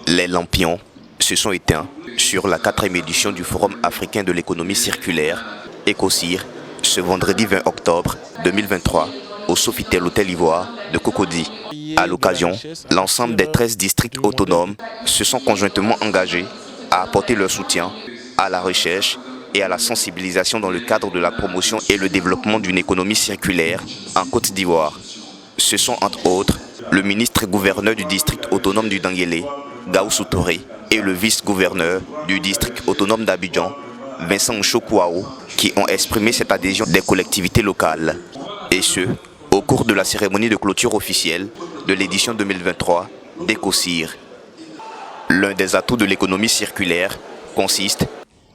Les lampions se sont éteints sur la 4e édition du Forum africain de l'économie circulaire, EcoCir, ce vendredi 20 octobre 2023 au Sofitel Hôtel Ivoire de Cocody. À l'occasion, l'ensemble des 13 districts autonomes se sont conjointement engagés à apporter leur soutien à la recherche et à la sensibilisation dans le cadre de la promotion et le développement d'une économie circulaire en Côte d'Ivoire. Ce sont entre autres le ministre-gouverneur du district autonome du Denguélé, Gaussou Touré, et le vice-gouverneur du district autonome d'Abidjan, Vincent Chokouao, qui ont exprimé cette adhésion des collectivités locales. Et ce, au cours de la cérémonie de clôture officielle de l'édition 2023 d'EcoCir. L'un des atouts de l'économie circulaire consiste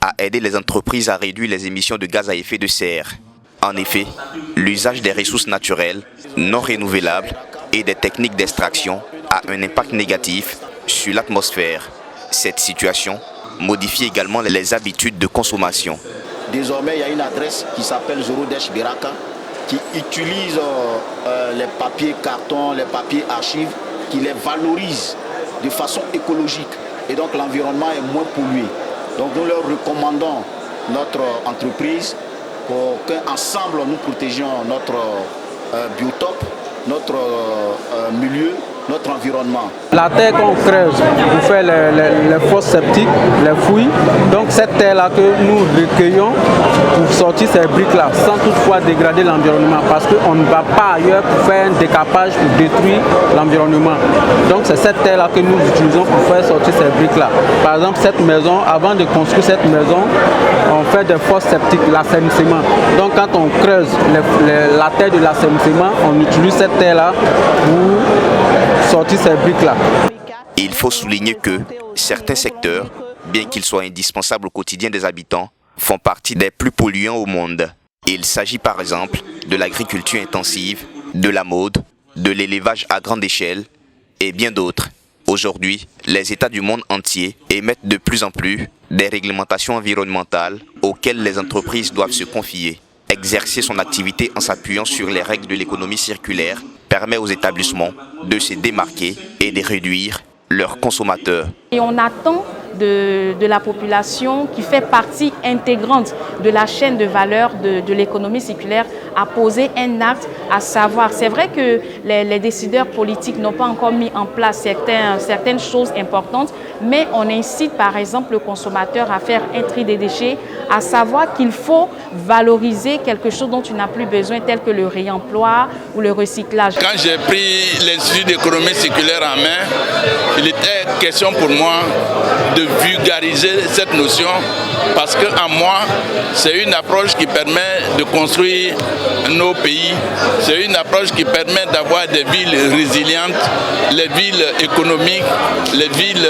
à aider les entreprises à réduire les émissions de gaz à effet de serre. En effet, l'usage des ressources naturelles non renouvelables et des techniques d'extraction a un impact négatif sur l'atmosphère. Cette situation modifie également les habitudes de consommation. Désormais, il y a une adresse qui s'appelle Zorodesh Biraka qui utilise les papiers carton, les papiers archives, qui les valorise de façon écologique. Et donc l'environnement est moins pollué. Donc nous leur recommandons notre entreprise pour qu'ensemble nous protégions notre biotope, notre milieu, notre environnement. La terre qu'on creuse pour faire les fosses septiques, les fouilles, donc cette terre-là que nous recueillons pour sortir ces briques-là, sans toutefois dégrader l'environnement, parce qu'on ne va pas ailleurs pour faire un décapage pour détruire l'environnement. Donc c'est cette terre-là que nous utilisons pour faire sortir ces briques-là. Par exemple, cette maison, avant de construire cette maison, on fait des fosses septiques, l'assainissement. Donc quand on creuse la terre de l'assainissement, on utilise cette terre-là pour sortir ces briques-là. Il faut souligner que certains secteurs, bien qu'ils soient indispensables au quotidien des habitants, font partie des plus polluants au monde. Il s'agit par exemple de l'agriculture intensive, de la mode, de l'élevage à grande échelle et bien d'autres. Aujourd'hui, les États du monde entier émettent de plus en plus des réglementations environnementales auxquelles les entreprises doivent se confier. Exercer son activité en s'appuyant sur les règles de l'économie circulaire permet aux établissements de se démarquer et de réduire leurs consommateurs. Et on attend de la population qui fait partie intégrante de la chaîne de valeur de l'économie circulaire à poser un acte, à savoir. C'est vrai que les décideurs politiques n'ont pas encore mis en place certaines choses importantes, mais on incite par exemple le consommateur à faire un tri des déchets, à savoir qu'il faut valoriser quelque chose dont tu n'as plus besoin, tel que le réemploi ou le recyclage. Quand j'ai pris l'Institut d'économie circulaire en main, il était question pour moi de vulgariser cette notion parce que en moi, c'est une approche qui permet de construire nos pays, c'est une approche qui permet d'avoir des villes résilientes, les villes économiques, les villes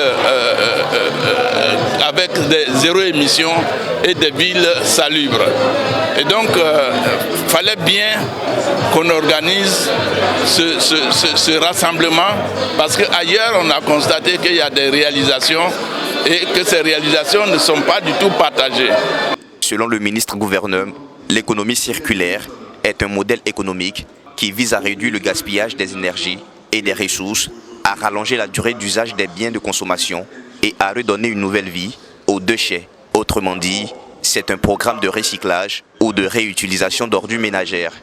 avec des zéro émission et des villes salubres. Et donc, il fallait bien qu'on organise ce rassemblement parce qu'ailleurs, on a constaté qu'il y a des réalisations et que ces réalisations ne sont pas du tout partagées. Selon le ministre-gouverneur, l'économie circulaire est un modèle économique qui vise à réduire le gaspillage des énergies et des ressources, à rallonger la durée d'usage des biens de consommation et à redonner une nouvelle vie aux déchets. Autrement dit, c'est un programme de recyclage ou de réutilisation d'ordures ménagères.